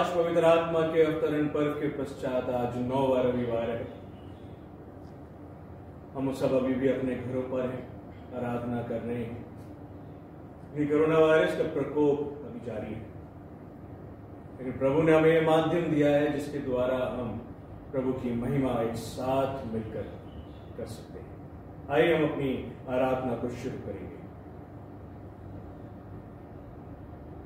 आज पवित्र आत्मा के अवतरण पर्व के पश्चात आज 9वां रविवार है। हम सब अभी भी अपने घरों पर हैं, आराधना कर रहे हैं। ये कोरोना वायरस का प्रकोप अभी जारी है, लेकिन प्रभु ने हमें माध्यम दिया है जिसके द्वारा हम प्रभु की महिमा एक साथ मिलकर कर सकते हैं। आइए हम अपनी आराधना को शुरू करेंगे।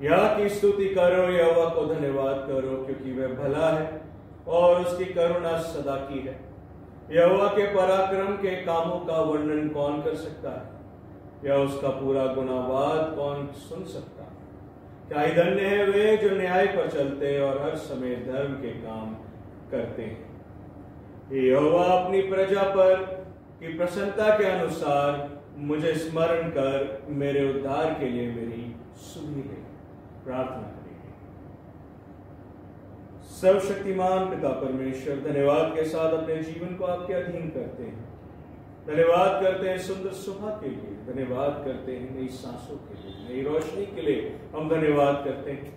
यहोवा की स्तुति करो, यहोवा को धन्यवाद करो, क्योंकि वह भला है और उसकी करुणा सदा की है। यहोवा के पराक्रम के कामों का वर्णन कौन कर सकता है, या उसका पूरा गुणावाद कौन सुन सकता है। क्या ही धन्य है वे जो न्याय पर चलते और हर समय धर्म के काम करते हैं। यहोवा अपनी प्रजा पर की प्रसन्नता के अनुसार मुझे स्मरण कर मेरे उद्धार के लिए मेरी सुधि दे। प्रार्थना करेंगे। सर्वशक्तिमान पिता परमेश्वर, धन्यवाद के साथ अपने जीवन को आपके अधीन करते हैं। धन्यवाद करते हैं सुंदर सुबह के लिए, धन्यवाद करते हैं नई सांसों के लिए, नई रोशनी के लिए हम धन्यवाद करते हैं।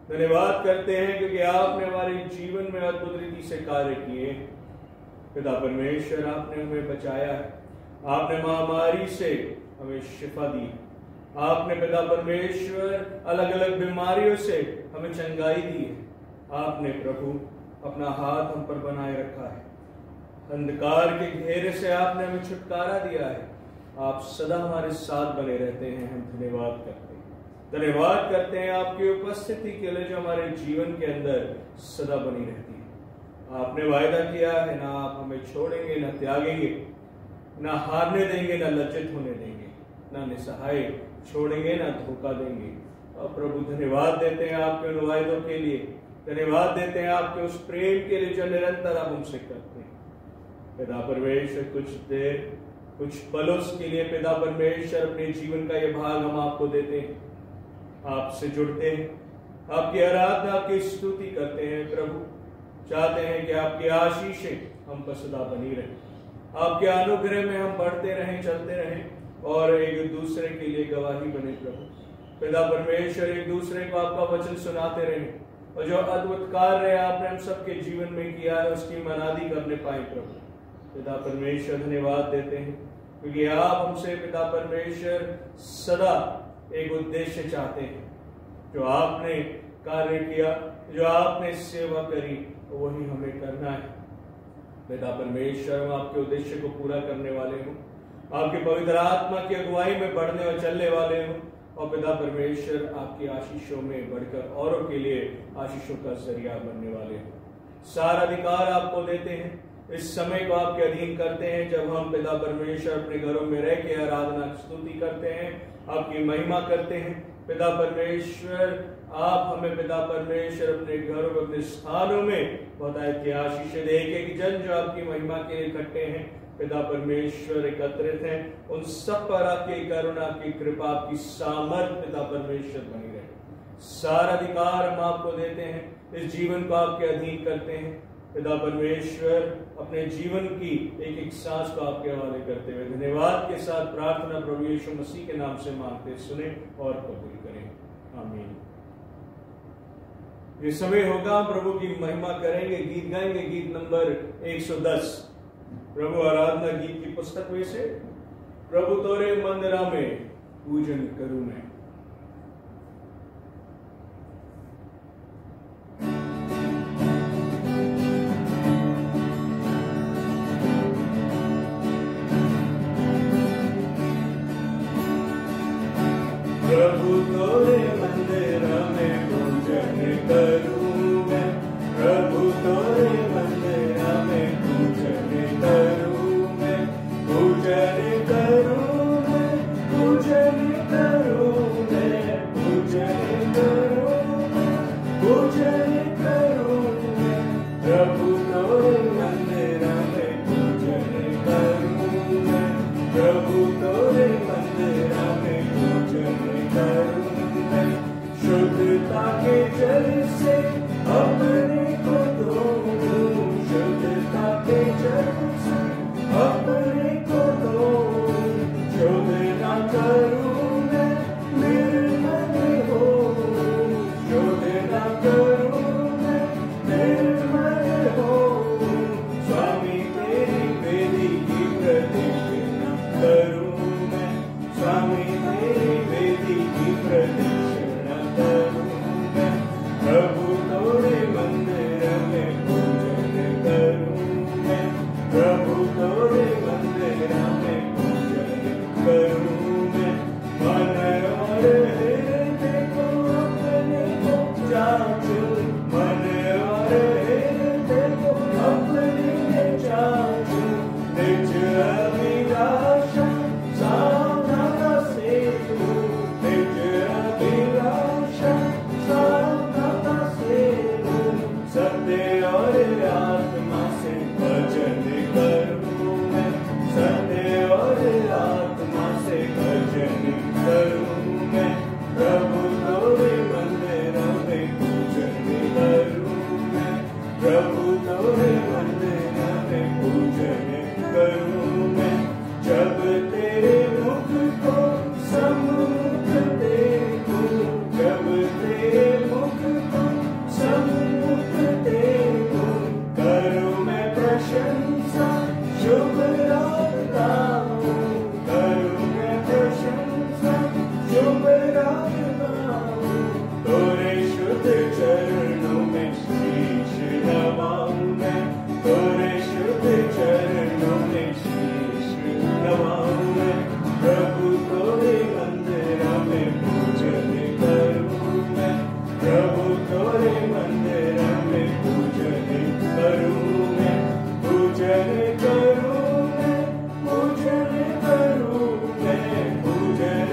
धन्यवाद करते हैं क्योंकि आपने हमारे जीवन में अद्भुत रीति से कार्य किए। पिता परमेश्वर, आपने हमें बचाया है, आपने महामारी से हमें शिफा दी, आपने पिता परमेश्वर अलग अलग बीमारियों से हमें चंगाई दी है। आपने प्रभु अपना हाथ हम पर बनाए रखा है, अंधकार के घेरे से आपने हमें छुटकारा दिया है। आप सदा हमारे साथ बने रहते हैं। हम धन्यवाद करते हैं, धन्यवाद करते हैं आपकी उपस्थिति के लिए जो हमारे जीवन के अंदर सदा बनी रहती है। आपने वायदा किया है, ना आप हमें छोड़ेंगे, ना त्यागेंगे, ना हारने देंगे, ना लज्जित होने देंगे, ना निसहाय छोड़ेंगे, ना धोखा देंगे। और प्रभु धन्यवाद देते हैं आपके उन वायदों के लिए, धन्यवाद देते हैं आपके उस प्रेम के लिए जो निरंतर आप हमसे करते हैं। पिता परमेश्वर, कुछ देर कुछ पलों के लिए पिता परमेश्वर अपने जीवन का यह भाग हम आपको देते हैं, आपसे जुड़ते हैं, आपकी आराधना आपकी स्तुति करते हैं। प्रभु चाहते हैं कि आपकी आशीषें हम पर सदा बनी रहे, आपके अनुग्रह में हम बढ़ते रहें, चलते रहें और एक दूसरे के लिए गवाही बने। प्रभु पिता परमेश्वर, एक दूसरे को आपका वचन सुनाते रहें और जो अद्भुत कार्य आपने हम सबके जीवन में किया है उसकी मनादी करने पाए। प्रभु पिता परमेश्वर, धन्यवाद देते हैं क्योंकि आप हमसे पिता परमेश्वर सदा एक उद्देश्य चाहते हैं। जो आपने कार्य किया, जो आपने सेवा करी, वही हमें करना है। पिता परमेश्वर, हम आपके उद्देश्य को पूरा करने वाले हों, आपके पवित्र आत्मा की अगुवाई में बढ़ने और चलने वाले हों, और पिता परमेश्वर आपकी आशीषों में बढ़कर औरों के लिए आशीषों का जरिया बनने वाले हों। सारा अधिकार आपको देते हैं, इस समय को आपके अधीन करते हैं जब हम पिता परमेश्वर अपने घरों में रह के आराधना स्तुति करते हैं, आपकी महिमा करते हैं। पिता परमेश्वर, आप हमें पिता परमेश्वर अपने घरों में, अपने स्थानों में बहुत की आशीष दे। एक जन जो आपकी महिमा के लिए इकट्ठे हैं पिता परमेश्वर, एकत्रित हैं, उन सब पर आपकी करुणा, आपकी कृपा, आपकी सामर्थ पिता परमेश्वर बनी रहे। सारा अधिकार हम आपको देते हैं, इस जीवन को आपके अधीन करते हैं। पिता परमेश्वर, अपने जीवन की एक एक सांस को आपके हवाले करते हुए धन्यवाद के साथ प्रार्थना प्रभु यीशु मसीह के नाम से मांगते, सुने और कबूल करें। आमीन। ये समय होगा प्रभु की महिमा करेंगे, गीत गाएंगे। गीत नंबर 110 प्रभु आराधना गीत की पुस्तक में से, प्रभु तोरे मंदिरा में पूजन करूं मैं। प्रभु तोरे मंदिरा में पूजन करूं मैं, प्रभु तोरे मंदिरा में पूजन करूं मैं, पूजन करूं मैं, पूजन करूं प्रभु तोरे मंदिर में पूजन करूं मैं। जब तेरे मुख को सम्मुख देखूं, जब तेरे मुख को सम्मुख देखूं, करूं मैं प्रशंसा शुभ रागता हूं, करूं मैं प्रशंसा शुभ रागता हूं। तोरे शुद्ध चरणों में शीश नवाऊं मैं, तोरे शुद्ध चरणों में शीश नवाऊं मैं। प्रभु तोरे मंदिर में पूजन करूं मैं, प्रभु तोरे मंदिर में पूजन करूं मैं, पूजन करूं मैं, पूजन करूं मैं, पूजन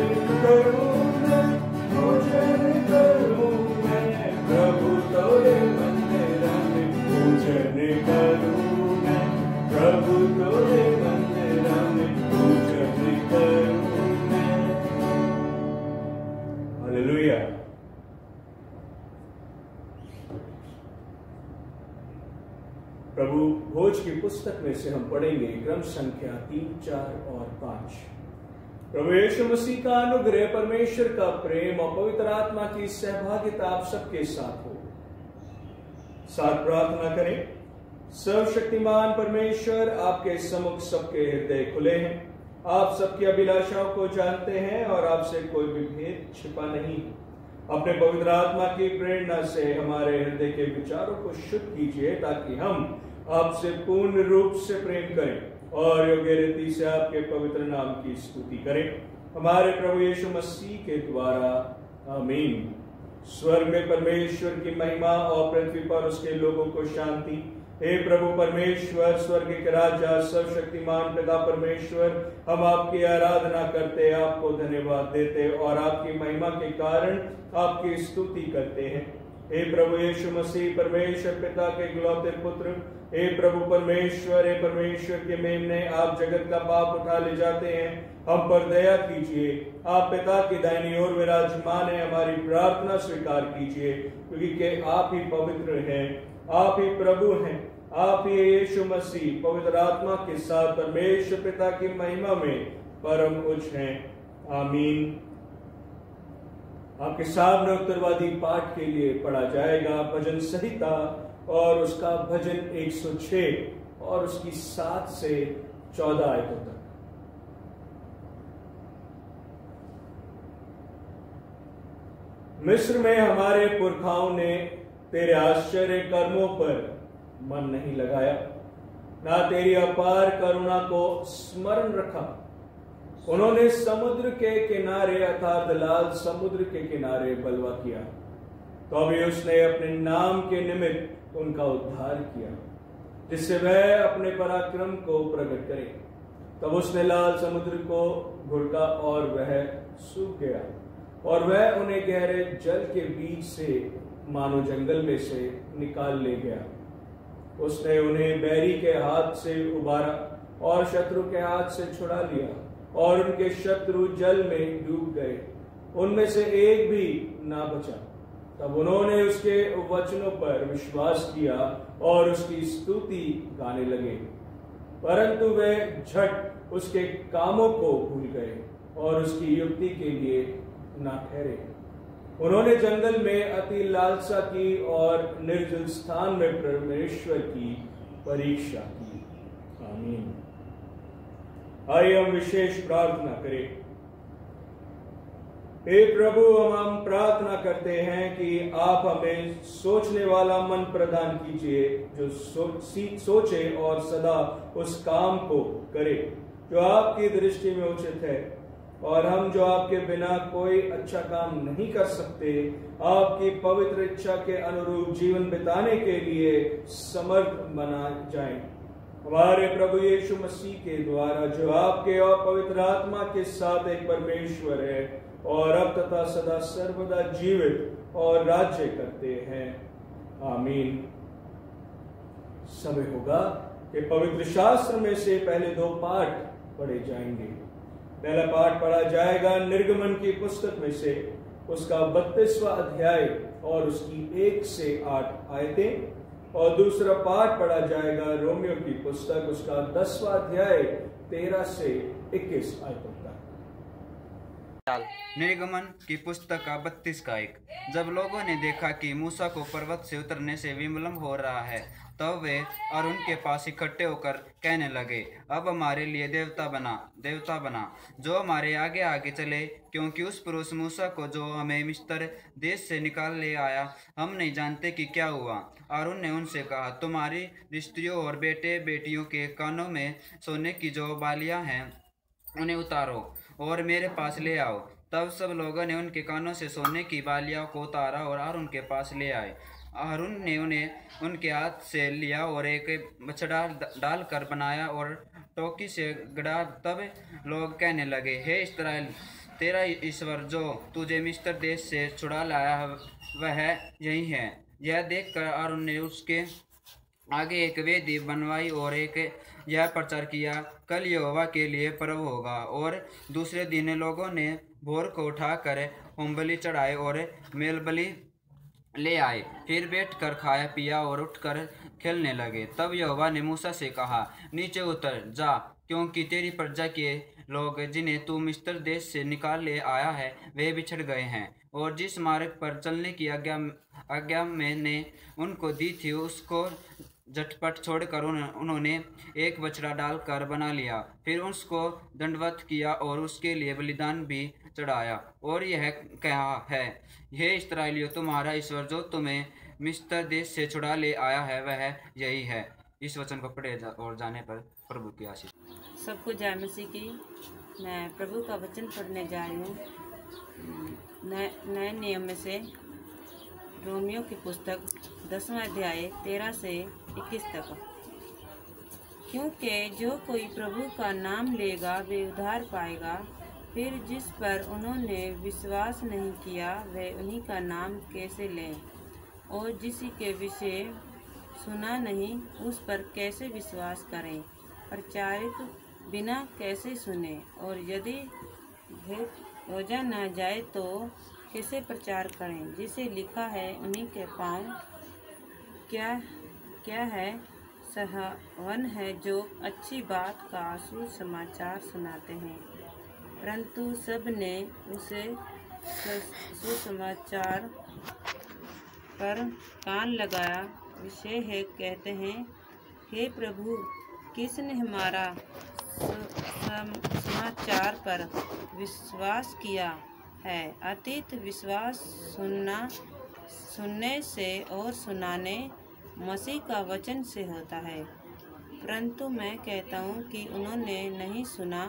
करूं मैं, पूजन करूं मैं। प्रभु तोरे मंदिर में पूजन करूं मैं, प्रभु तोरे मंदिर में पूजन करूं मैं। हालेलुया। प्रभु भोज की पुस्तक में से हम पढ़ेंगे क्रम संख्या 3, 4 और 5। प्रभु यीशु मसीह का अनुग्रह, परमेश्वर का प्रेम और पवित्र आत्मा की सहभागिता आप सबके साथ हो। साथ प्रार्थना करें। सर्वशक्तिमान परमेश्वर, आपके सम्मुख सबके हृदय खुले हैं, आप सबकी अभिलाषाओं को जानते हैं और आपसे कोई भी भेद छिपा नहीं। अपने पवित्र आत्मा की प्रेरणा से हमारे हृदय के विचारों को शुद्ध कीजिए, ताकि हम आपसे पूर्ण रूप से प्रेम करें और योग्य रीति से आपके पवित्र नाम की स्तुति करें, हमारे प्रभु यीशु मसीह के द्वारा। आमीन। स्वर्ग में परमेश्वर की महिमा और पृथ्वी पर उसके लोगों को शांति। हे प्रभु परमेश्वर, स्वर्ग के राजा, सर्वशक्तिमान पिता परमेश्वर, हम आपकी आराधना करते, आपको धन्यवाद देते और आपकी महिमा के कारण आपकी स्तुति करते हैं। हे प्रभु यीशु मसीह, परमेश्वर पिता के इकलौते पुत्र, हे प्रभु परमेश्वर, हे परमेश्वर के मेमने, आप जगत का पाप उठा ले जाते हैं, हम पर दया कीजिए। आप पिता की दाहिनी ओर विराजमान है, हमारी प्रार्थना स्वीकार कीजिए, क्योंकि कि आप ही पवित्र हैं, आप ही प्रभु हैं, आप ही यीशु मसीह पवित्र आत्मा के साथ परमेश्वर पिता की महिमा में परम उच्च हैं। आमीन। आपके सामने उत्तरवादी पाठ के लिए पढ़ा जाएगा भजन संहिता और उसका भजन 106 और उसकी 7 से 14 आयतों तक। मिस्र में हमारे पुरखाओं ने तेरे आश्चर्य कर्मों पर मन नहीं लगाया, ना तेरी अपार करुणा को स्मरण रखा। उन्होंने समुद्र के किनारे अर्थात लाल समुद्र के किनारे बलवा किया, तो अभी उसने अपने नाम के निमित्त उनका उद्धार किया, जिससे वह अपने पराक्रम को प्रकट करे। तब उसने लाल समुद्र को घुड़का और वह सूख गया, और वह उन्हें गहरे जल के बीच से मानो जंगल में से निकाल ले गया। उसने उन्हें बैरी के हाथ से उबारा और शत्रु के हाथ से छुड़ा लिया, और उनके शत्रु जल में डूब गए, उनमें से एक भी ना बचा। तब उन्होंने उसके वचनों पर विश्वास किया और उसकी स्तुति गाने लगे, परंतु वे झट उसके कामों को भूल गए और उसकी युक्ति के लिए ना ठहरे। उन्होंने जंगल में अति लालसा की और निर्जल स्थान में परमेश्वर की परीक्षा की। आमीन। आइए हम विशेष प्रार्थना करें। हे प्रभु, हम प्रार्थना करते हैं कि आप हमें सोचने वाला मन प्रदान कीजिए, जो सोचे और सदा उस काम को करे जो आपकी दृष्टि में उचित है, और हम जो आपके बिना कोई अच्छा काम नहीं कर सकते, आपकी पवित्र इच्छा के अनुरूप जीवन बिताने के लिए समर्थ बना जाएं। हमारे प्रभु यीशु मसीह के द्वारा, जो आपके और पवित्र आत्मा के साथ एक परमेश्वर है और अब तथा सदा सर्वदा जीवित और राज्य करते हैं। आमीन। समय होगा कि पवित्र शास्त्र में से पहले 2 पाठ पढ़े जाएंगे। पहला पाठ पढ़ा जाएगा निर्गमन की पुस्तक में से उसका 32वां अध्याय और उसकी 1 से 8 आयतें, और दूसरा पाठ पढ़ा जाएगा रोमियो की पुस्तक उसका 10वां अध्याय 13 से 21 आयतों तक। निर्गमन की पुस्तक का 32 का 1। जब लोगों ने देखा कि मूसा को पर्वत से उतरने से विलंब हो रहा है, तब वे और उनके पास इकट्ठे होकर कहने लगे, अब हमारे लिए देवता बना जो हमारे आगे आगे चले, क्योंकि उस पुरुष मूसा को जो हमें मिस्र देश से निकाल ले आया, हम नहीं जानते कि क्या हुआ। और उन्होंने उनसे कहा, तुम्हारी स्त्रियों और बेटे बेटियों के कानों में सोने की जो बालियां हैं उन्हें उतारो और मेरे पास ले आओ। तब सब लोगों ने उनके कानों से सोने की बालियों को उतारा और उनके पास ले आए। हारून ने उन्हें उनके हाथ से लिया और एक बछड़ा डालकर बनाया और टोकी से गड़ा। तब लोग कहने लगे, हे इस्राएल, तेरा ईश्वर जो तुझे मिस्र देश से छुड़ा लाया है वह यही है। यह देखकर हारून ने उसके आगे एक वेदी बनवाई और एक यह प्रचार किया, कल यहोवा के लिए पर्व होगा। और दूसरे दिन लोगों ने भोर को उठाकर होम बलि चढ़ाए और मेल बलि ले आए, फिर बैठकर खाया पिया और उठकर खेलने लगे। तब यहोवा ने मूसा से कहा, नीचे उतर जा, क्योंकि तेरी प्रजा के लोग जिन्हें तू मिस्र देश से निकाल ले आया है वे बिछड़ गए हैं, और जिस मार्ग पर चलने की आज्ञा मैंने उनको दी थी उसको झटपट छोड़कर उन्होंने एक बछड़ा डालकर बना लिया। फिर उसको दंडवत किया और उसके लिए बलिदान भी चढ़ाया और यह कहा है, हे इस्राएलियों, तुम्हारा ईश्वर जो तुम्हें मिस्र देश से छुड़ा ले आया है वह यही है। इस वचन को पढ़े और जाने पर प्रभु की आशीष। सबको जय मसीह की। मैं प्रभु का वचन पढ़ने जा रही हूँ नए नियम में से रोमियो की पुस्तक 10वां अध्याय 13 से 21 तक। क्योंकि जो कोई प्रभु का नाम लेगा वे उद्धार पाएगा। फिर जिस पर उन्होंने विश्वास नहीं किया वे उन्हीं का नाम कैसे लें, और जिसी के विषय सुना नहीं उस पर कैसे विश्वास करें। प्रचारित बिना कैसे सुने, और यदि भेजा न जाए तो कैसे प्रचार करें। जिसे लिखा है, उन्हीं के पाँव क्या है, सहावन है जो अच्छी बात का सुसमाचार सुनाते हैं। परंतु सब ने उसे सुसमाचार पर कान लगाया। विषय है, कहते हैं, हे प्रभु, किसने हमारा समाचार पर विश्वास किया है। अतीत विश्वास सुनने से और सुनाने मसीह का वचन से होता है। परंतु मैं कहता हूँ कि उन्होंने नहीं सुना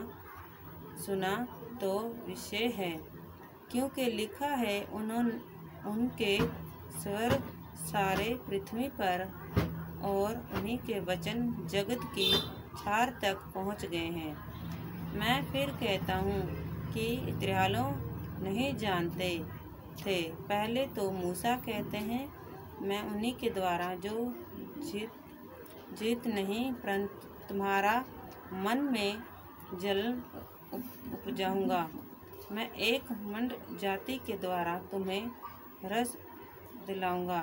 तो विषय है, क्योंकि लिखा है, उनके स्वर सारे पृथ्वी पर और उन्हीं के वचन जगत की छार तक पहुँच गए हैं। मैं फिर कहता हूँ कि इस्राएलियों नहीं जानते थे। पहले तो मूसा कहते हैं, मैं उन्हीं के द्वारा जो जीत नहीं, परंतु तुम्हारा मन में जलन उपजाऊंगा। मैं एक मंड जाति के द्वारा तुम्हें रस दिलाऊंगा।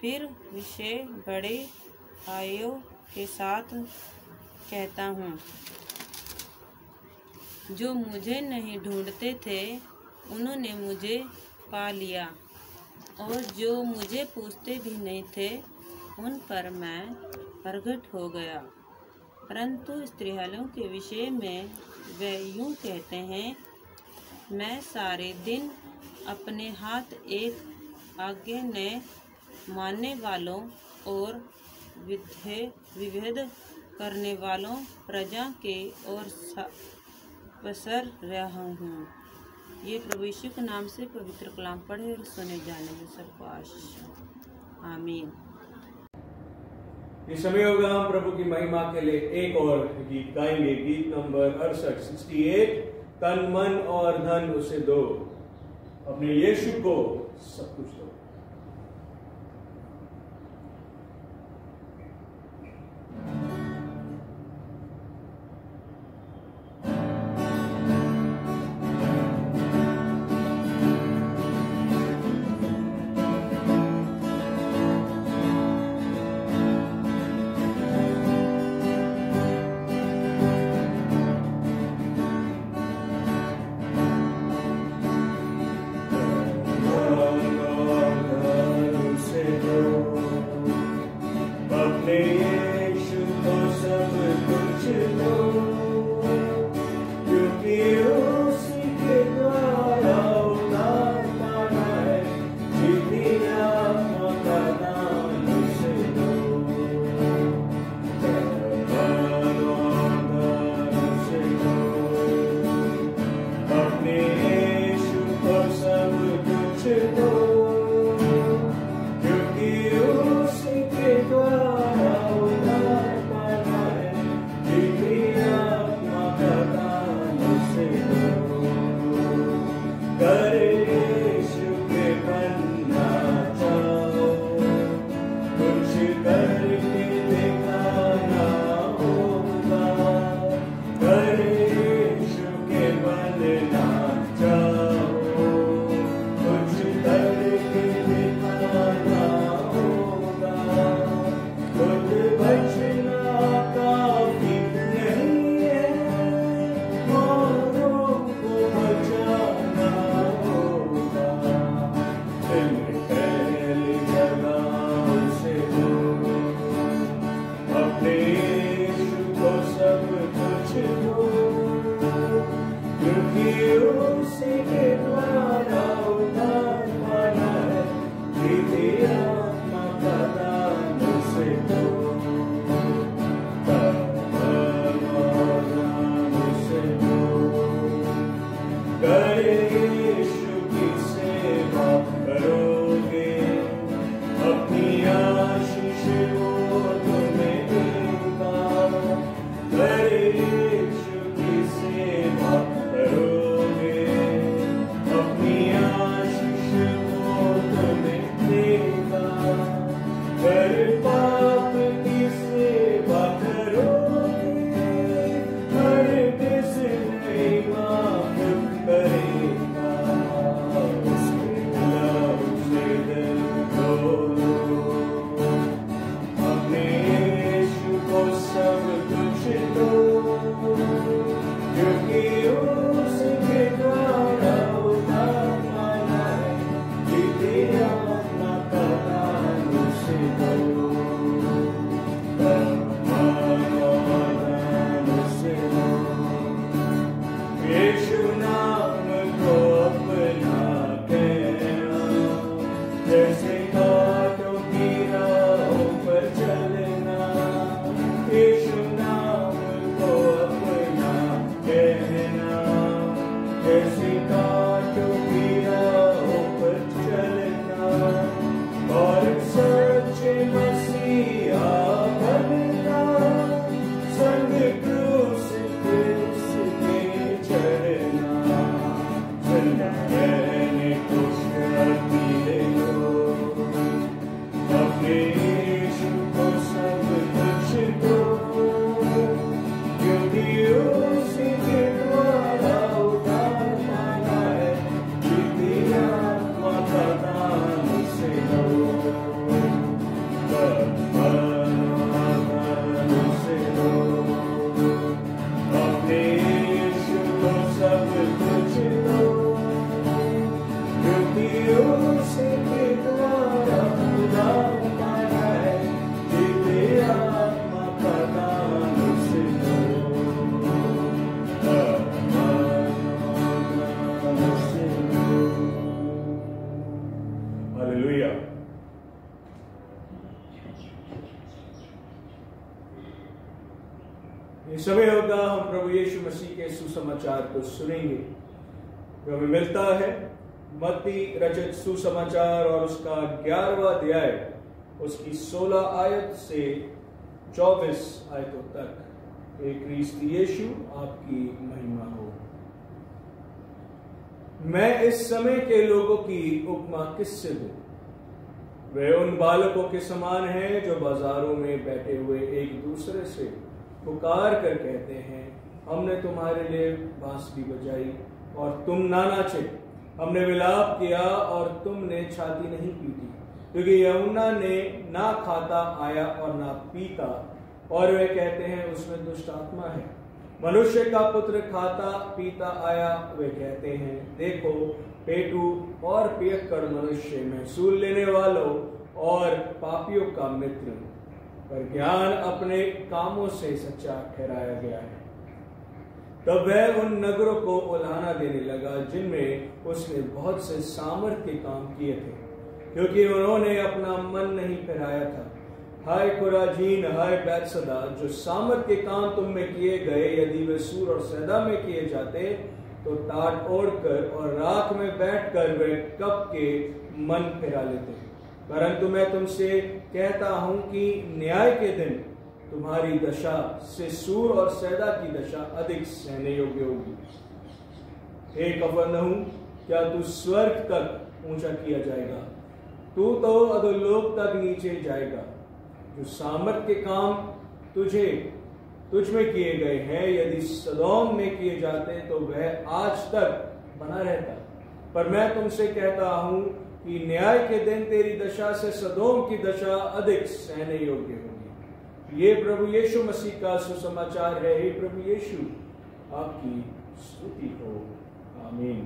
फिर विषय बड़े आयु के साथ कहता हूँ, जो मुझे नहीं ढूंढते थे उन्होंने मुझे पा लिया, और जो मुझे पूछते भी नहीं थे उन पर मैं प्रगट हो गया। परंतु इस्राएलियों के विषय में वे यूँ कहते हैं, मैं सारे दिन अपने हाथ एक आज्ञा ने मानने वालों और विभेद करने वालों प्रजा के और पसर रहा हूँ। ये प्रभु यीशु के नाम से पवित्र कलाम पढ़े और सुने जाने में सबको आशीष। आमीन। इस समय होगा हम प्रभु की महिमा के लिए एक और गीत गाएंगे। गीत नंबर 68 तन मन और धन उसे दो, अपने यीशु को सब कुछ दो। अपने यीशु को सब कुछ दो, क्योंकि उसी के द्वारा उद्धार पाना है, जीती आत्मा का दान उसे दो। अपने यीशु को सब कुछ दो, क्योंकि उसी के द्वारा उद्धार पाना है, जीती आत्मा का दान उसे दो। कर यीशु के बनना चाहो, कुछ करके दिखाना होगा। कर यीशु के बनना चाहो, कुछ करके दिखाना होगा। खुद बचना काफी नहीं है, औरों को बचाना होगा। दिल पहली जगह उसे दो, अपने यीशु को सब कुछ दो, क्योंकि उसी के द्वारा उद्धार पाना है, जीती आत्मा का दान उसे दो। दान उसे दो। कर यीशु की सेवा करोगे, अपनी आशीष वो तुम्हें देगा। कर यीशु की सेवा करोगे, अपनी आशीष वो तुम्हें देगा। कर पाप की सेवा करोगे, हर किस नहीं माफ करेगा। उसके लव से दिल खोलो, अपने यीशु को सब कुछ दो, क्योंकि उसके द्वारा उद्धार पाना है, जीती आत्मा का दान उसे दो। दान उसे दो। यीशु नाम को अपना कहना, जैसे कांटों की राहों पर चलना। यीशु नाम को अपना कहना, जैसे कांटों की राहों पर चलना। और सच्चे मसीहा बनना, संग क्रूस पे उसके चढ़ना। सुनना कहने को शक्ति दे दो, अपने यीशु को सब कुछ दो, क्योंकि उसी के द्वारा उद्धार पाना है, जीती आत्मा का दान उसे दो। दान उसे दो। अपने यीशु को सब कुछ दो, क्योंकि उसी के द्वारा उद्धार पाना है, जीती आत्मा का दान उसे दो। दान उसे दो। हालेलुया। ये समय होगा हम प्रभु यीशु मसीह के सुसमाचार को सुनेंगे, जो हमें मिलता है मत्ती रचित सुसमाचार और उसका 11वां अध्याय, उसकी 16 आयत से 24 आयतों तक। हे क्रिस्त यीशु, आपकी महिमा हो। मैं इस समय के लोगों की उपमा किससे दूं? वे उन बालकों के समान हैं जो बाजारों में बैठे हुए एक दूसरे से पुकार कर कहते हैं, हमने तुम्हारे लिए बांसुरी बजाई और तुम ना नाचे, हमने विलाप किया और तुमने छाती नहीं पीटी। क्योंकि यूहन्ना ने ना खाता आया और ना पीता, और वे कहते हैं उसमें दुष्ट आत्मा है। मनुष्य का पुत्र खाता पीता आया, वे कहते हैं देखो पेटू और पियक्कड़ मनुष्य, महसूल लेने वालों और पापियों का मित्र। पर ज्ञान अपने कामों से सच्चा ठहराया गया है। तब वह उन नगरों को उलाहना देने लगा जिनमें उसने बहुत से सामर्थ्य के काम किए थे, क्योंकि उन्होंने अपना मन नहीं फिराया था। हाय खुराजीन, हाय बैतसदा, जो सामर्थ्य के काम तुम में किए गए, यदि वे सूर और सैदा में किए जाते तो टाट ओढ़कर और राख में बैठकर वे कब के मन फिरा लेते। परंतु मैं तुमसे कहता हूं कि न्याय के दिन तुम्हारी दशा से सूर और सैदा की दशा अधिक सहने योग्य होगी। हे कफरनहूम, क्या तू स्वर्ग तक ऊंचा किया जाएगा? तू तो अधोलोक तक नीचे जाएगा। जो सामर्थ्य के काम तुझ में किए गए हैं, यदि सदोम में किए जाते तो वह आज तक बना रहता। पर मैं तुमसे कहता हूं कि न्याय के दिन तेरी दशा से सदोम की दशा अधिक सहने योग्य होगी। ये प्रभु यीशु मसीह का सुसमाचार है। हे प्रभु यीशु, आपकी स्तुति हो। आमीन।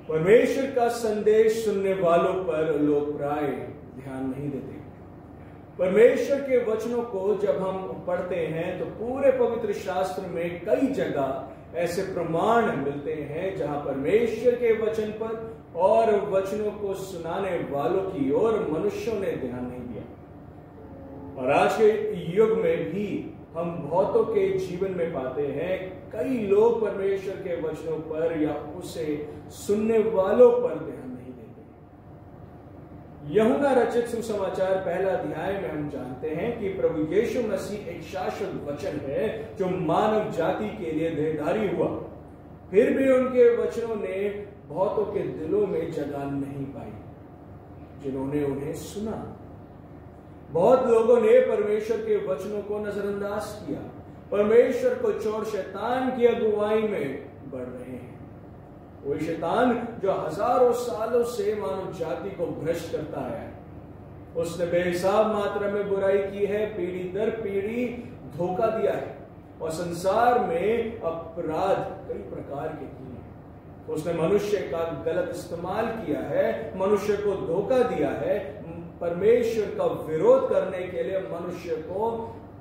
परमेश्वर का संदेश सुनने वालों पर लोग प्राय ध्यान नहीं देते। परमेश्वर के वचनों को जब हम पढ़ते हैं तो पूरे पवित्र शास्त्र में कई जगह ऐसे प्रमाण मिलते हैं जहां परमेश्वर के वचन पर और वचनों को सुनाने वालों की ओर मनुष्यों ने ध्यान नहीं दिया। और आज के युग में भी हम बहुतों के जीवन में पाते हैं कई लोग परमेश्वर के वचनों पर या उसे सुनने वालों पर ध्यान नहीं देते। यूहन्ना रचित सुसमाचार पहला अध्याय में हम जानते हैं कि प्रभु यीशु मसीह एक शाश्वत वचन है जो मानव जाति के लिए देहधारी हुआ। फिर भी उनके वचनों ने बहुतों के दिलों में जगह नहीं पाई जिन्होंने उन्हें सुना। बहुत लोगों ने परमेश्वर के वचनों को नजरअंदाज किया, परमेश्वर को छोड़ शैतान की अगुवाई में बढ़ रहे हैं। वही शैतान जो हजारों सालों से मानव जाति को भ्रष्ट करता है। उसने बेहिसाब मात्रा में बुराई की है, पीढ़ी दर पीढ़ी धोखा दिया है और संसार में अपराध कई प्रकार के किए हैं। उसने मनुष्य का गलत इस्तेमाल किया है, मनुष्य को धोखा दिया है, परमेश्वर का विरोध करने के लिए मनुष्य को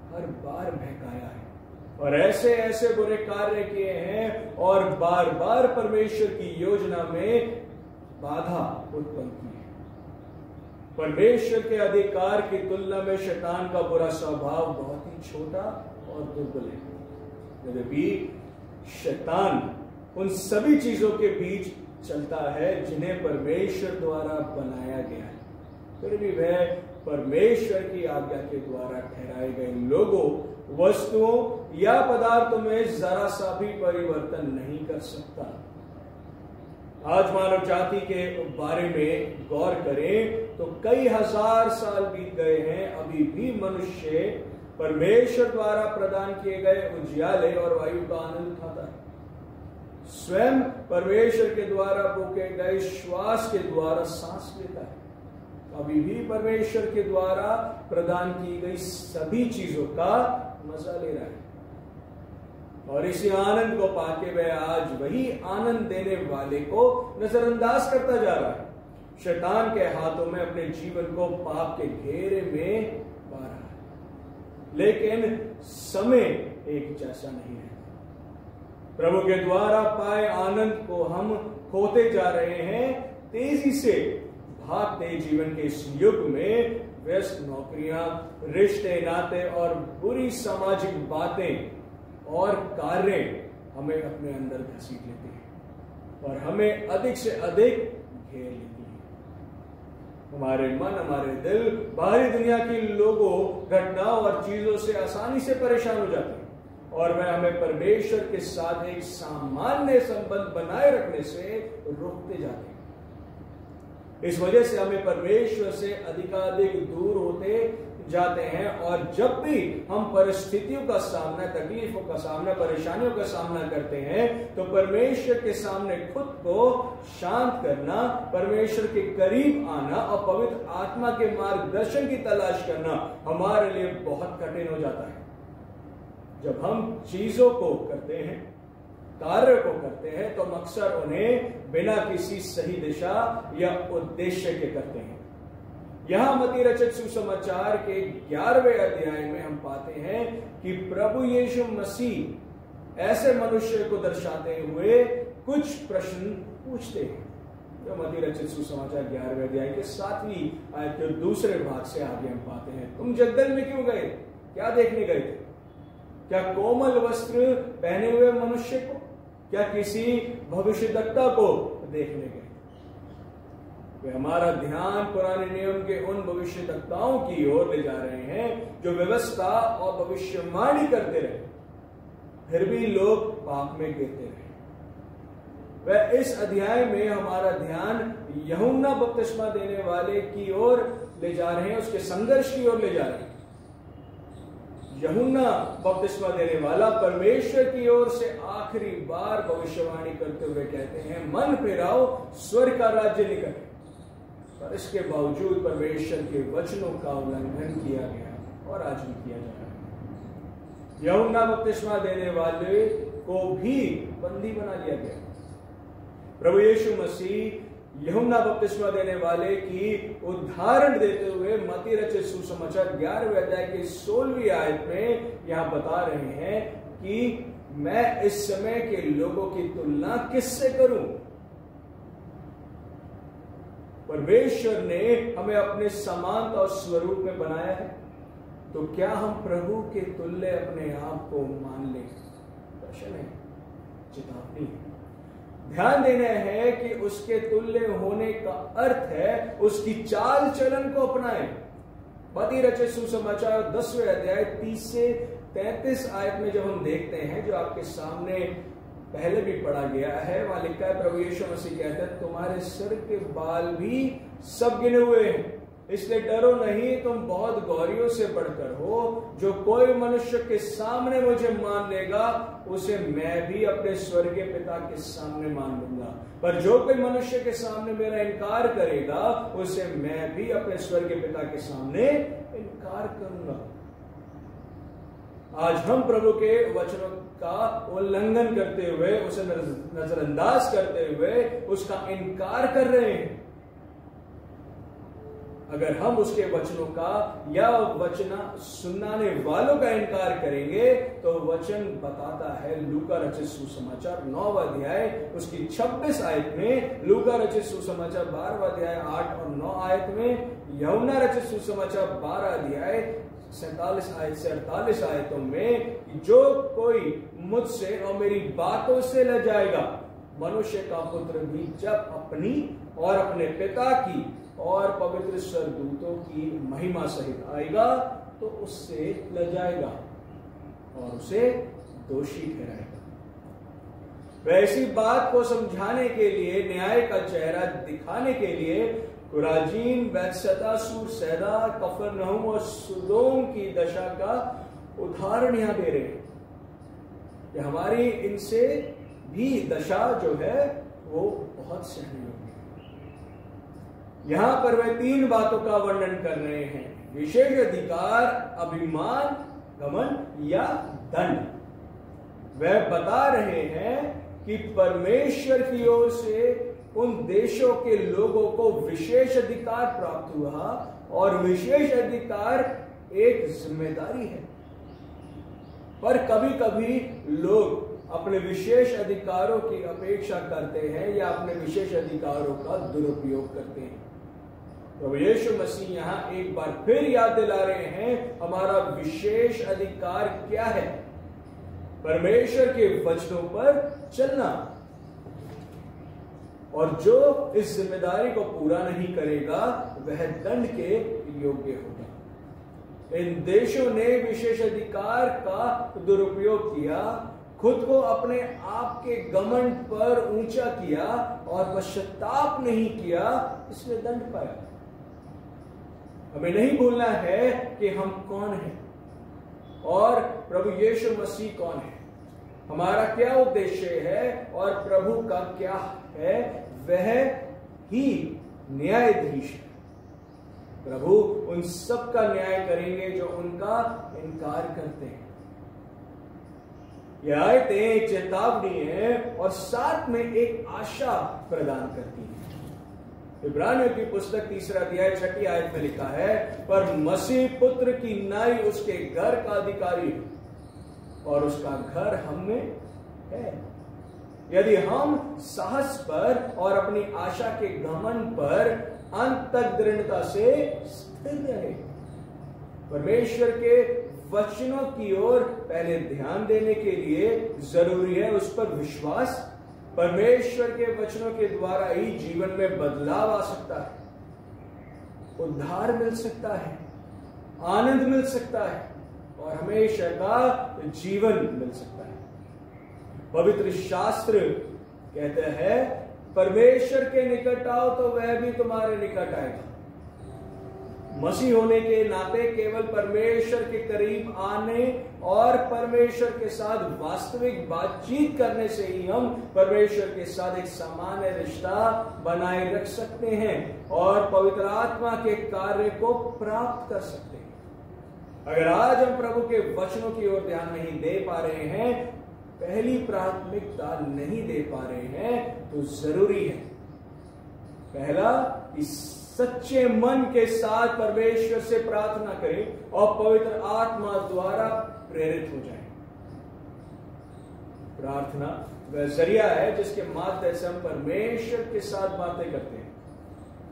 हर बार बहकाया है और ऐसे ऐसे बुरे कार्य किए हैं और बार बार परमेश्वर की योजना में बाधा उत्पन्न की है। परमेश्वर के अधिकार की तुलना में शैतान का बुरा स्वभाव बहुत ही छोटा और दुर्बल है। यद्यपि शैतान उन सभी चीजों के बीच चलता है जिन्हें परमेश्वर द्वारा बनाया गया है, फिर भी वह परमेश्वर की आज्ञा के द्वारा ठहराए गए लोगों, वस्तुओं या पदार्थों में जरा सा भी परिवर्तन नहीं कर सकता। आज मानव जाति के बारे में गौर करें तो कई हजार साल बीत गए हैं, अभी भी मनुष्य परमेश्वर द्वारा प्रदान किए गए उजियाले और वायु का आनंद उठाता है। स्वयं परमेश्वर के द्वारा फूके गए श्वास के द्वारा सांस लेता है। अभी भी परमेश्वर के द्वारा प्रदान की गई सभी चीजों का मजा ले रहा है और इसी आनंद को पाके वह आज वही आनंद देने वाले को नजरअंदाज करता जा रहा है। शैतान के हाथों में अपने जीवन को पाप के घेरे में पा रहा है, लेकिन समय एक जैसा नहीं है। प्रभु के द्वारा पाए आनंद को हम खोते जा रहे हैं। तेजी से भागते जीवन के इस युग में व्यस्त नौकरियां, रिश्ते नाते और बुरी सामाजिक बातें और कार्य हमें अपने अंदर घसीट लेते हैं और हमें अधिक से अधिक घेर लेती है। हमारे मन, हमारे दिल बाहरी दुनिया के लोगों, घटनाओं और चीजों से आसानी से परेशान हो जाते हैं और वह हमें परमेश्वर के साथ एक सामान्य संबंध बनाए रखने से रोकते जाते हैं। इस वजह से हमें परमेश्वर से अधिकाधिक दूर होते जाते हैं और जब भी हम परिस्थितियों का सामना, तकलीफों का सामना, परेशानियों का सामना करते हैं तो परमेश्वर के सामने खुद को शांत करना, परमेश्वर के करीब आना और पवित्र आत्मा के मार्गदर्शन की तलाश करना हमारे लिए बहुत कठिन हो जाता है। जब हम चीजों को करते हैं, कार्य को करते हैं तो अक्सर उन्हें बिना किसी सही दिशा या उद्देश्य के करते हैं। यहां मत्ती रचित सुसमाचार के 11वें अध्याय में हम पाते हैं कि प्रभु यीशु मसीह ऐसे मनुष्य को दर्शाते हुए कुछ प्रश्न पूछते हैं। जो मत्ती रचित सुसमाचार 11वें अध्याय के 7वीं आयत के दूसरे भाग से आगे हम पाते हैं, तुम जगदल में क्यों गए? क्या देखने गए थे? क्या कोमल वस्त्र पहने हुए मनुष्य को? क्या किसी भविष्यद्वक्ता को देखने गए? वे हमारा ध्यान पुराने नियम के उन भविष्यद्वक्ताओं की ओर ले जा रहे हैं जो व्यवस्था और भविष्यवाणी करते रहे, फिर भी लोग पाप में गिरते रहे। वह इस अध्याय में हमारा ध्यान यूहन्ना बपतिस्मा देने वाले की ओर ले जा रहे हैं, उसके संघर्ष की ओर ले जा रहे हैं। यूहन्ना बपतिस्मा देने वाला परमेश्वर की ओर से आखिरी बार भविष्यवाणी करते हुए कहते हैं, मन फिराओ, स्वर्ग का राज्य निकट है। पर इसके बावजूद परमेश्वर के वचनों का उल्लंघन किया गया और आज भी किया जा रहा है। यूहन्ना बपतिस्मा देने वाले को भी बंदी बना लिया गया। प्रभु यीशु मसीह यूहन्ना बपतिस्मा देने वाले की उदाहरण देते हुए मत्ती रचित सुसमाचार 11वें अध्याय की 16वीं आयत में यहां बता रहे हैं कि मैं इस समय के लोगों की तुलना किससे करूं? परमेश्वर ने हमें अपने समानता और स्वरूप में बनाया है, तो क्या हम प्रभु के तुल्य अपने आप को मान लें? प्रश्न है, चेतावनी है। ध्यान देना है कि उसके तुल्य होने का अर्थ है उसकी चाल चलन को अपनाएं। मत्ती रचित सुसमाचार 10वें अध्याय 30 से 33 आयत में जब हम देखते हैं, जो आपके सामने पहले भी पढ़ा गया है, वहां लिखा है, प्रभु यीशु मसीह कहते हैं, तुम्हारे सिर के बाल भी सब गिने हुए हैं, इसलिए डरो नहीं, तुम बहुत गौरियों से बढ़कर हो। जो कोई मनुष्य के सामने मुझे मान लेगा, उसे मैं भी अपने स्वर्गीय पिता के सामने मान लूंगा। पर जो कोई मनुष्य के सामने मेरा इनकार करेगा, उसे मैं भी अपने स्वर्गीय पिता के सामने इनकार करूंगा। आज हम प्रभु के वचनों का उल्लंघन करते हुए, उसे नजरअंदाज करते हुए उसका इनकार कर रहे हैं। अगर हम उसके वचनों का या वचन सुनाने वालों का इनकार करेंगे, तो वचन बताता है लूका रचित सुसमाचार 9वां अध्याय उसकी 26 आयत में, लूका रचित सुसमाचार 12वां अध्याय 8 और 9 आयत में, यूहन्ना रचित सुसमाचार 12 अध्याय 47 आयत से 48 आयतों में, जो कोई मुझसे और मेरी बातों से लजाएगा, मनुष्य का पुत्र भी जब अपनी और अपने पिता की और पवित्र स्वर्गदूतों की महिमा सहित आएगा, तो उससे लजाएगा और उसे दोषी ठहराएगा। वैसी बात को समझाने के लिए, न्याय का चेहरा दिखाने के लिए कुराजीन, बैतसैदा, सूरसैदा, कफरनहूम और सुदोम की दशा का उदाहरण यहां दे रहे हैं कि हमारी इनसे भी दशा जो है वो बहुत सहनीय होगी। यहां पर वे 3 बातों का वर्णन कर रहे हैं, विशेष अधिकार, अभिमान, घमंड या दंड। वे बता रहे हैं कि परमेश्वर की ओर से उन देशों के लोगों को विशेष अधिकार प्राप्त हुआ, और विशेष अधिकार एक जिम्मेदारी है। पर कभी कभी लोग अपने विशेष अधिकारों की अपेक्षा करते हैं या अपने विशेष अधिकारों का दुरुपयोग करते हैं। तो यीशु मसीह यहां एक बार फिर याद दिला रहे हैं, हमारा विशेष अधिकार क्या है? परमेश्वर के वचनों पर चलना। और जो इस जिम्मेदारी को पूरा नहीं करेगा, वह दंड के योग्य होगा। इन देशों ने विशेष अधिकार का दुरुपयोग किया, खुद को अपने आप के घमंड पर ऊंचा किया और पश्चाताप नहीं किया, इसलिए दंड पाया। हमें नहीं भूलना है कि हम कौन हैं और प्रभु यीशु मसीह कौन है, हमारा क्या उद्देश्य है और प्रभु का क्या है। वह ही न्यायाधीश है। प्रभु उन सब का न्याय करेंगे जो उनका इनकार करते हैं। यह आयतें एक चेतावनी है और साथ में एक आशा प्रदान करती है। इब्रानियों की पुस्तक 3 अध्याय 6 आयत में लिखा है, पर मसीह पुत्र की नाई उसके घर का अधिकारी है और उसका घर हम में है। यदि हम साहस पर और अपनी आशा के घमंड पर अंत तक दृढ़ता से स्थिर रहे, परमेश्वर के वचनों की ओर पहले ध्यान देने के लिए जरूरी है उस पर विश्वास। परमेश्वर के वचनों के द्वारा ही जीवन में बदलाव आ सकता है, उद्धार मिल सकता है, आनंद मिल सकता है और हमेशा का जीवन मिल सकता है। पवित्र शास्त्र कहते हैं, परमेश्वर के निकट आओ तो वह भी तुम्हारे निकट आएगा। मसीह होने के नाते केवल परमेश्वर के करीब आने और परमेश्वर के साथ वास्तविक बातचीत करने से ही हम परमेश्वर के साथ एक सामान्य रिश्ता बनाए रख सकते हैं और पवित्र आत्मा के कार्य को प्राप्त कर सकते हैं। अगर आज हम प्रभु के वचनों की ओर ध्यान नहीं दे पा रहे हैं, पहली प्राथमिकता नहीं दे पा रहे हैं, तो जरूरी है पहला इस सच्चे मन के साथ परमेश्वर से प्रार्थना करें और पवित्र आत्मा द्वारा प्रेरित हो जाएं। प्रार्थना वह जरिया है जिसके माध्यम से हम परमेश्वर के साथ बातें करते हैं।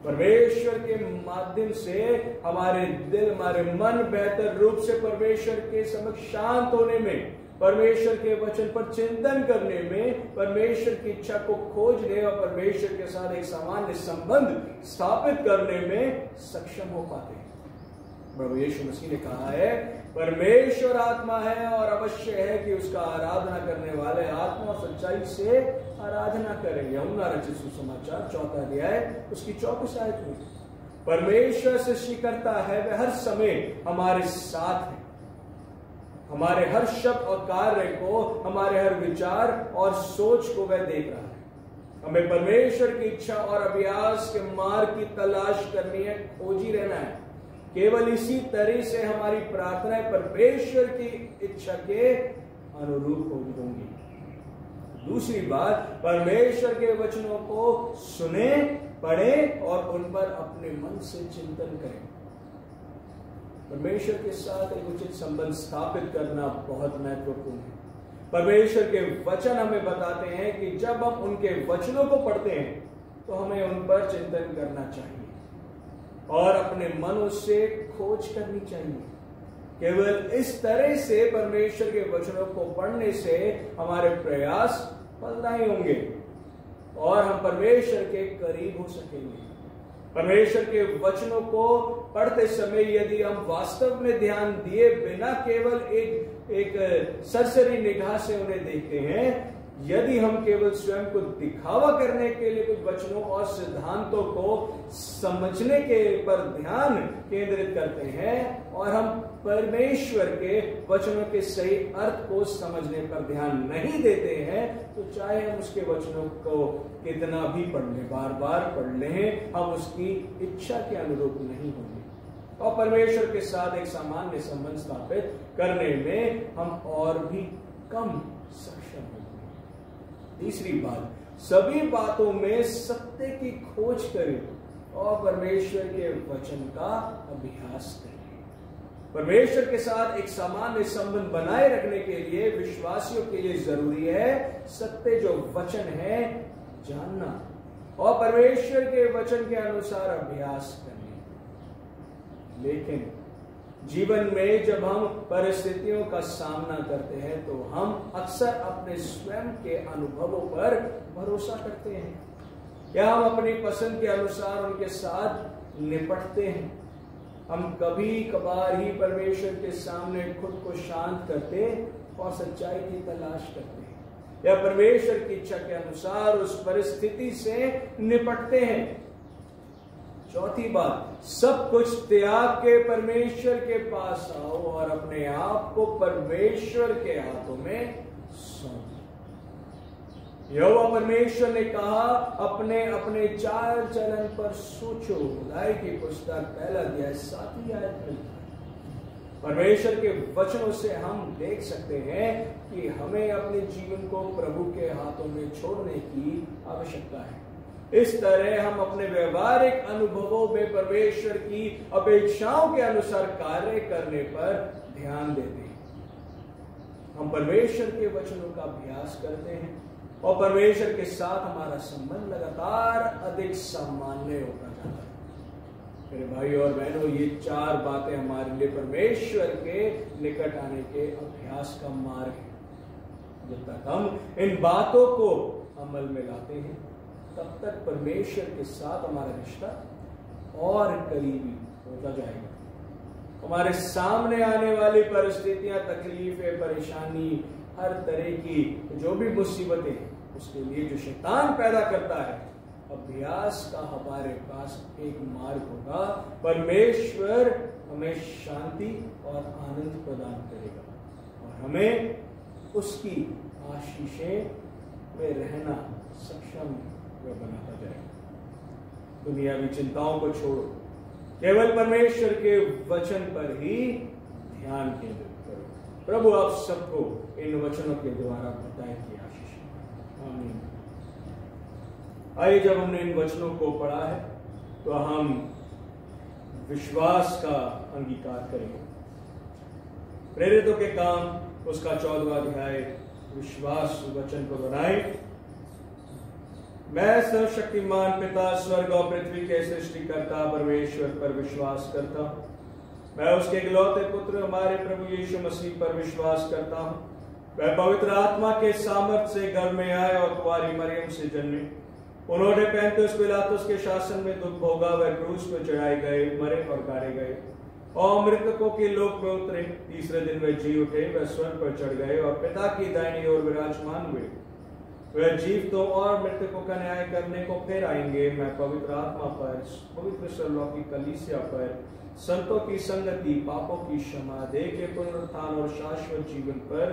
परमेश्वर के माध्यम से हमारे दिल, हमारे मन बेहतर रूप से परमेश्वर के समक्ष शांत होने में, परमेश्वर के वचन पर चिंतन करने में, परमेश्वर की इच्छा को खोजने और परमेश्वर के साथ एक सामान्य संबंध स्थापित करने में सक्षम हो पाते हैं। प्रभु यीशु मसीह ने कहा है, परमेश्वर आत्मा है और अवश्य है कि उसका आराधना करने वाले आत्मा और सच्चाई से आराधना करें। यूहन्ना रचित सुसमाचार 4 अध्याय उसकी 34 आयत में परमेश्वर सृष्टि करता है, वह हर समय हमारे साथ है। हमारे हर शब्द और कार्य को, हमारे हर विचार और सोच को वह देख रहा है। हमें परमेश्वर की इच्छा और अभ्यास के मार्ग की तलाश करनी है, खोजी रहना है। केवल इसी तरह से हमारी प्रार्थनाएं परमेश्वर की इच्छा के अनुरूप होंगी। दूसरी बात, परमेश्वर के वचनों को सुने, पढ़ें और उन पर अपने मन से चिंतन करें। परमेश्वर के साथ एक उचित संबंध स्थापित करना बहुत महत्वपूर्ण है। परमेश्वर के वचन हमें बताते हैं कि जब हम उनके वचनों को पढ़ते हैं तो हमें उन पर चिंतन करना चाहिए और अपने मनों से खोज करनी चाहिए। केवल इस तरह से परमेश्वर के वचनों को पढ़ने से हमारे प्रयास फलदायी होंगे और हम परमेश्वर के करीब हो सकेंगे। परमेश्वर के वचनों को पढ़ते समय यदि हम वास्तव में ध्यान दिए बिना केवल एक सरसरी निगाह से उन्हें देखते हैं, यदि हम केवल स्वयं को दिखावा करने के लिए कुछ वचनों और सिद्धांतों को समझने के पर ध्यान केंद्रित करते हैं और हम परमेश्वर के वचनों के सही अर्थ को समझने पर ध्यान नहीं देते हैं, तो चाहे हम उसके वचनों को कितना भी पढ़ लें, बार बार पढ़ लें, हम उसकी इच्छा के अनुरूप नहीं होंगे और परमेश्वर के साथ एक सामान्य संबंध स्थापित करने में हम और भी कम सक्षम होंगे। तीसरी बात, सभी बातों में सत्य की खोज करें और परमेश्वर के वचन का अभ्यास करें। परमेश्वर के साथ एक सामान्य संबंध बनाए रखने के लिए विश्वासियों के लिए जरूरी है सत्य जो वचन है जानना और परमेश्वर के वचन के अनुसार अभ्यास करना। लेकिन जीवन में जब हम परिस्थितियों का सामना करते हैं तो हम अक्सर अपने स्वयं के अनुभवों पर भरोसा करते हैं या हम अपनी पसंद के अनुसार उनके साथ निपटते हैं। हम कभी कभार ही परमेश्वर के सामने खुद को शांत करते और सच्चाई की तलाश करते हैं या परमेश्वर की इच्छा के अनुसार उस परिस्थिति से निपटते हैं। चौथी बात, सब कुछ त्याग के परमेश्वर के पास आओ और अपने आप को परमेश्वर के हाथों में सौंप। यहोवा परमेश्वर ने कहा, अपने अपने चाल चलन पर सोचो। खुदाई की पुस्तक 1 अध्याय 7 आयत में परमेश्वर के वचनों से हम देख सकते हैं कि हमें अपने जीवन को प्रभु के हाथों में छोड़ने की आवश्यकता है। इस तरह हम अपने व्यवहारिक अनुभवों में परमेश्वर की अपेक्षाओं के अनुसार कार्य करने पर ध्यान देते हैं। हम परमेश्वर के वचनों का अभ्यास करते हैं और परमेश्वर के साथ हमारा संबंध लगातार अधिक सामान्य होता जाता है। मेरे भाई और बहनों, ये 4 बातें हमारे लिए परमेश्वर के निकट आने के अभ्यास का मार्ग है। जब तक हम इन बातों को अमल में लाते हैं, तब तक परमेश्वर के साथ हमारा रिश्ता और करीबी होता जाएगा। हमारे सामने आने वाली परिस्थितियां, तकलीफें, परेशानी, हर तरह की जो भी मुसीबतें, उसके लिए जो शैतान पैदा करता है, अभ्यास का हमारे पास एक मार्ग होगा। परमेश्वर हमें शांति और आनंद प्रदान करेगा और हमें उसकी आशीषें में रहना सक्षम बनाता जाएगा। दुनियावी चिंताओं को छोड़ो, केवल परमेश्वर के वचन पर ही ध्यान केंद्रित करो। प्रभु आप सबको इन वचनों के द्वारा बताए की आशीष। आमीन। आइए, जब हमने इन वचनों को पढ़ा है तो हम विश्वास का अंगीकार करेंगे। प्रेरितों के काम उसका 14वां अध्याय विश्वास वचन को बनाए। मैं सर्वशक्तिमान पिता, स्वर्ग और पृथ्वी के सृष्टिकर्ता परमेश्वर पर विश्वास करता हूँ। मैं उसके इकलौते पुत्र हमारे प्रभु यीशु मसीह पर विश्वास करता हूँ। वह पवित्र आत्मा के सामर्थ्य से गर्भ में आए और कुंवारी मरियम से जन्मे। उन्होंने 35 पिलातुस के शासन में दुख भोगा। वह क्रूस पर चढ़ाए गए, मरे और गाड़े गए और मृतकों के लोक में उतरे। तीसरे दिन वह जी उठे। वह स्वर्ग पर चढ़ गए और पिता की दाहिनी ओर विराजमान हुए। वह जीवितों और मृतकों का न्याय करने को फिर आएंगे। मैं पवित्र आत्मा पर, पवित्र सर्वलौकिक कलीसिया पर, संतों की संगति, पापों की क्षमा, देह के पुनरुत्थान और शाश्वत जीवन पर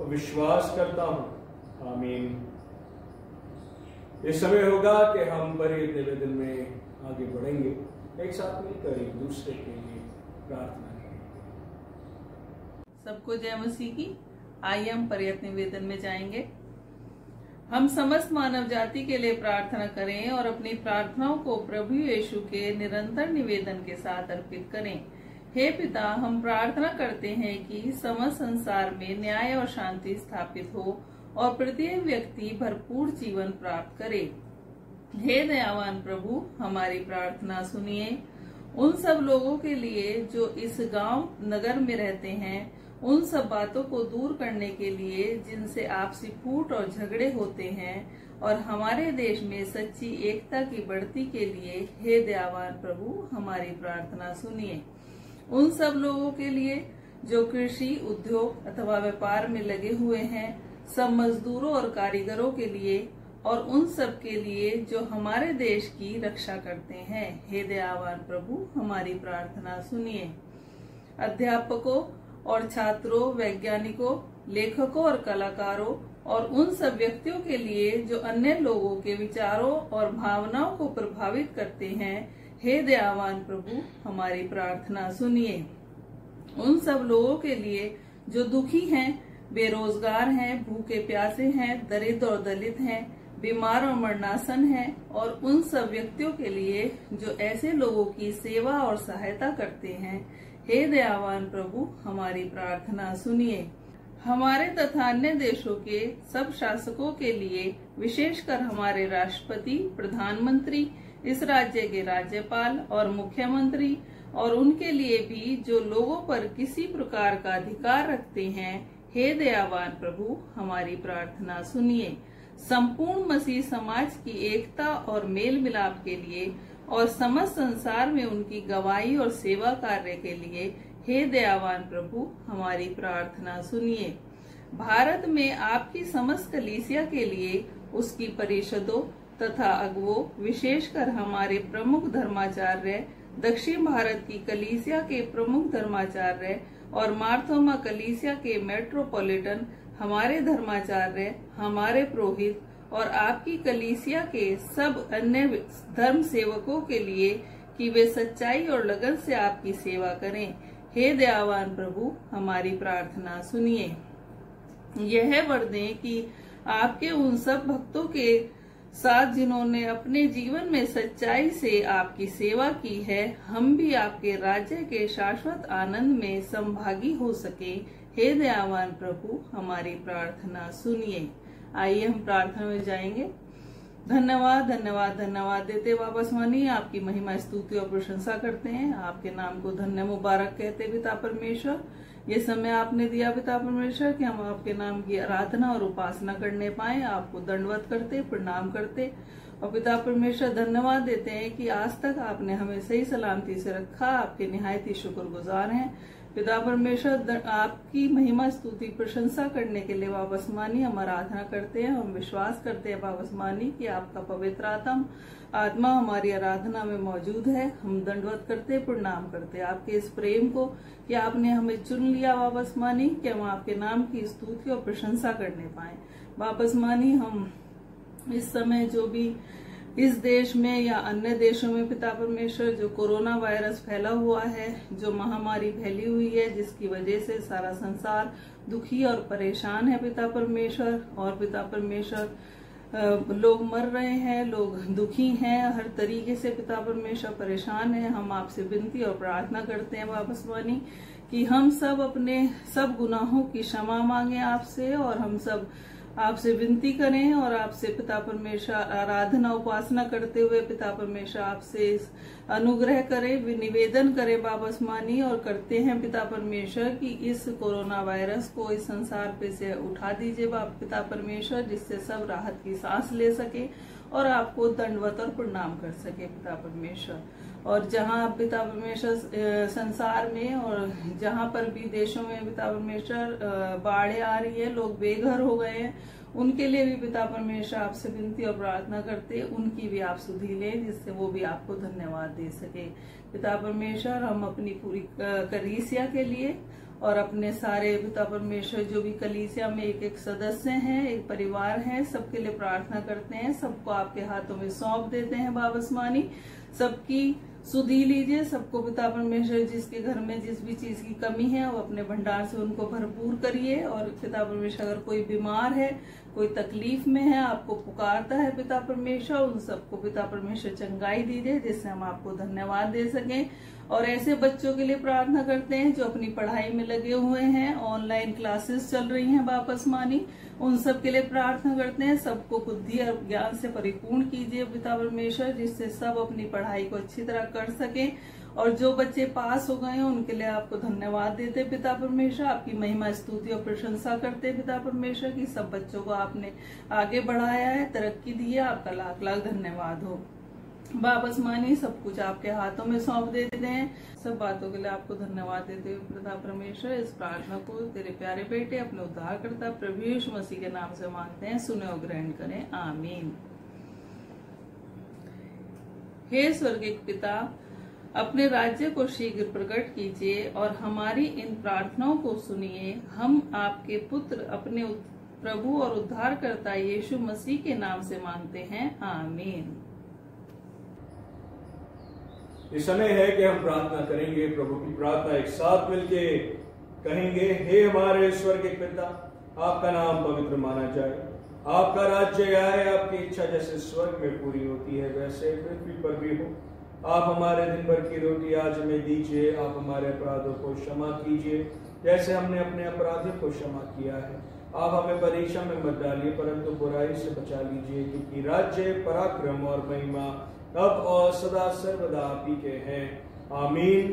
विश्वास करता हूँ। आमीन। इस समय होगा कि हम परियत निवेदन में आगे बढ़ेंगे। एक साथ मिलकर एक दूसरे के लिए प्रार्थना करेंगे। सबको जय मसीह की। आइए हम परियत निवेदन में जाएंगे। हम समस्त मानव जाति के लिए प्रार्थना करें और अपनी प्रार्थनाओं को प्रभु यीशु के निरंतर निवेदन के साथ अर्पित करें। हे पिता, हम प्रार्थना करते हैं कि समस्त संसार में न्याय और शांति स्थापित हो और प्रत्येक व्यक्ति भरपूर जीवन प्राप्त करे। हे दयावान प्रभु, हमारी प्रार्थना सुनिए। उन सब लोगों के लिए जो इस गांव नगर में रहते हैं, उन सब बातों को दूर करने के लिए जिनसे आपसी फूट और झगड़े होते हैं, और हमारे देश में सच्ची एकता की बढ़ती के लिए हे दयावान प्रभु, हमारी प्रार्थना सुनिए। उन सब लोगों के लिए जो कृषि, उद्योग अथवा व्यापार में लगे हुए हैं, सब मजदूरों और कारीगरों के लिए, और उन सब के लिए जो हमारे देश की रक्षा करते हैं, हे दयावान प्रभु, हमारी प्रार्थना सुनिए। अध्यापकों और छात्रों, वैज्ञानिकों, लेखकों और कलाकारों और उन सब व्यक्तियों के लिए जो अन्य लोगों के विचारों और भावनाओं को प्रभावित करते हैं, हे दयावान प्रभु, हमारी प्रार्थना सुनिए। उन सब लोगों के लिए जो दुखी हैं, बेरोजगार हैं, भूखे प्यासे हैं, दरिद्र और दलित हैं, बीमार और मरणासन हैं, और उन सब व्यक्तियों के लिए जो ऐसे लोगों की सेवा और सहायता करते हैं, हे दयावान प्रभु, हमारी प्रार्थना सुनिए। हमारे तथा अन्य देशों के सब शासकों के लिए, विशेषकर हमारे राष्ट्रपति, प्रधानमंत्री, इस राज्य के राज्यपाल और मुख्यमंत्री, और उनके लिए भी जो लोगों पर किसी प्रकार का अधिकार रखते हैं, हे दयावान प्रभु, हमारी प्रार्थना सुनिए। संपूर्ण मसीह समाज की एकता और मेल मिलाप के लिए और समस्त संसार में उनकी गवाही और सेवा कार्य के लिए, हे दयावान प्रभु, हमारी प्रार्थना सुनिए। भारत में आपकी समस्त कलीसिया के लिए, उसकी परिषदों तथा अगुवों, विशेषकर हमारे प्रमुख धर्माचार्य, दक्षिण भारत की कलीसिया के प्रमुख धर्माचार्य और मार्थोमा कलीसिया के मेट्रोपॉलिटन, हमारे धर्माचार्य, हमारे पुरोहित और आपकी कलीसिया के सब अन्य धर्म सेवकों के लिए कि वे सच्चाई और लगन से आपकी सेवा करें, हे दयावान प्रभु, हमारी प्रार्थना सुनिए। यह वर दें कि आपके उन सब भक्तों के साथ जिन्होंने अपने जीवन में सच्चाई से आपकी सेवा की है, हम भी आपके राज्य के शाश्वत आनंद में संभागी हो सके। हे दयावान प्रभु, हमारी प्रार्थना सुनिए। आइए हम प्रार्थना में जाएंगे। धन्यवाद धन्यवाद धन्यवाद देते वापस मानिए, आपकी महिमा स्तुति और प्रशंसा करते हैं, आपके नाम को धन्य मुबारक कहते पिता परमेश्वर। ये समय आपने दिया पिता परमेश्वर कि हम आपके नाम की आराधना और उपासना करने पाए, आपको दंडवत करते, प्रणाम करते और पिता परमेश्वर धन्यवाद देते हैं कि आज तक आपने हमें सही सलामती से रखा। आपके निहायत ही शुक्रगुजार हैं पिता परमेश्वर। आपकी महिमा स्तुति प्रशंसा करने के लिए वापस मानी हम आराधना करते हैं। हम विश्वास करते हैं वापस मानी कि आपका पवित्र आत्मा हमारी आराधना में मौजूद है। हम दंडवत करते, प्रणाम करते आपके इस प्रेम को कि आपने हमें चुन लिया वापस मानी कि हम आपके नाम की स्तुति और प्रशंसा करने पाए। वापस मानी हम इस समय जो भी इस देश में या अन्य देशों में पिता परमेश्वर जो कोरोना वायरस फैला हुआ है, जो महामारी फैली हुई है, जिसकी वजह से सारा संसार दुखी और परेशान है पिता परमेश्वर। और पिता परमेश्वर लोग मर रहे हैं, लोग दुखी हैं, हर तरीके से पिता परमेश्वर परेशान है। हम आपसे विनती और प्रार्थना करते हैं वापस मानी कि हम सब अपने सब गुनाहों की क्षमा मांगे आपसे और हम सब आपसे विनती करें और आपसे पिता परमेश्वर आराधना उपासना करते हुए पिता परमेश्वर आपसे अनुग्रह करें, निवेदन करें वापस मानी और करते हैं पिता परमेश्वर कि इस कोरोना वायरस को इस संसार पे से उठा दीजिए पिता परमेश्वर, जिससे सब राहत की सांस ले सके और आपको दंडवत और प्रणाम कर सके पिता परमेश्वर। और जहाँ पिता परमेश्वर संसार में और जहाँ पर भी देशों में पिता परमेश्वर बाढ़ें आ रही है, लोग बेघर हो गए हैं, उनके लिए भी पिता परमेश्वर आपसे विनती और प्रार्थना करते, उनकी भी आप सुधि लें जिससे वो भी आपको धन्यवाद दे सके पिता परमेश्वर। हम अपनी पूरी कलीसिया के लिए और अपने सारे पिता परमेश्वर जो भी कलीसिया में एक एक सदस्य हैं, एक परिवार है, सबके लिए प्रार्थना करते हैं, सबको आपके हाथों में सौंप देते हैं वापस मानी। सबकी सुधि लीजिए, सबको पिता परमेश्वर जिसके घर में जिस भी चीज की कमी है वो अपने भंडार से उनको भरपूर करिए। और पिता परमेश्वर अगर कोई बीमार है, कोई तकलीफ में है, आपको पुकारता है पिता परमेश्वर, उन सबको पिता परमेश्वर चंगाई दीजिए जिससे हम आपको धन्यवाद दे सकें। और ऐसे बच्चों के लिए प्रार्थना करते हैं जो अपनी पढ़ाई में लगे हुए हैं, ऑनलाइन क्लासेस चल रही हैं वापस मानी, उन सब के लिए प्रार्थना करते हैं। सबको बुद्धि और ज्ञान से परिपूर्ण कीजिए पिता परमेश्वर, जिससे सब अपनी पढ़ाई को अच्छी तरह कर सकें। और जो बच्चे पास हो गए हैं उनके लिए आपको धन्यवाद देते पिता परमेश्वर, आपकी महिमा स्तुति और प्रशंसा करते पिता परमेश्वर की सब बच्चों को आपने आगे बढ़ाया है, तरक्की दी है, आपका लाख लाख धन्यवाद हो। वापस मानी सब कुछ आपके हाथों में सौंप देते हैं। सब बातों के लिए आपको धन्यवाद देते हुए पिता परमेश्वर इस प्रार्थना को तेरे प्यारे बेटे अपने उद्धारकर्ता प्रभु यीशु मसीह के नाम से मांगते हैं, सुने और ग्रहण करें, आमीन। हे स्वर्गीय पिता, अपने राज्य को शीघ्र प्रकट कीजिए और हमारी इन प्रार्थनाओं को सुनिए। हम आपके पुत्र अपने प्रभु और उद्धारकर्ता यीशु मसीह के नाम से मांगते हैं, आमीन। ये समय है कि हम प्रार्थना करेंगे, प्रभु की प्रार्थना एक साथ मिलके कहेंगे। हे हमारे स्वर्गीय पिता, आपका नाम पवित्र माना जाए, आपका राज्य आए, आपकी इच्छा जैसे स्वर्ग में पूरी होती है वैसे पृथ्वी पर भी हो। आप हमारे दिन भर की रोटी आज हमें दीजिए, आप हमारे अपराधों को क्षमा कीजिए जैसे हमने अपने अपराधियों को क्षमा किया है। आप हमें परीक्षा में मत डालिए परंतु बुराई से बचा लीजिए, क्योंकि राज्य, पराक्रम और महिमा अब और सदा सर्वदा आप ही के हैं, आमीन।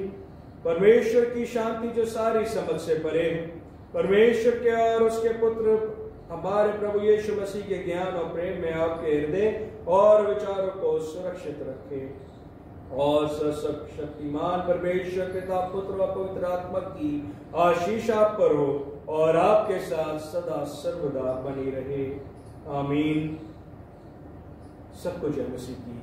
परमेश्वर की शांति जो सारी समझ से परे है, परमेश्वर के और उसके पुत्र हमारे प्रभु यीशु मसीह के ज्ञान और प्रेम में आपके हृदय और विचारों को सुरक्षित रखे और सर्वशक्तिमान परमेश्वर पिता, पुत्र और पवित्र आत्मा की आशीष आप पर हो और आपके साथ सदा सर्वदा बनी रहे, आमीन। सबको जय मसीह की।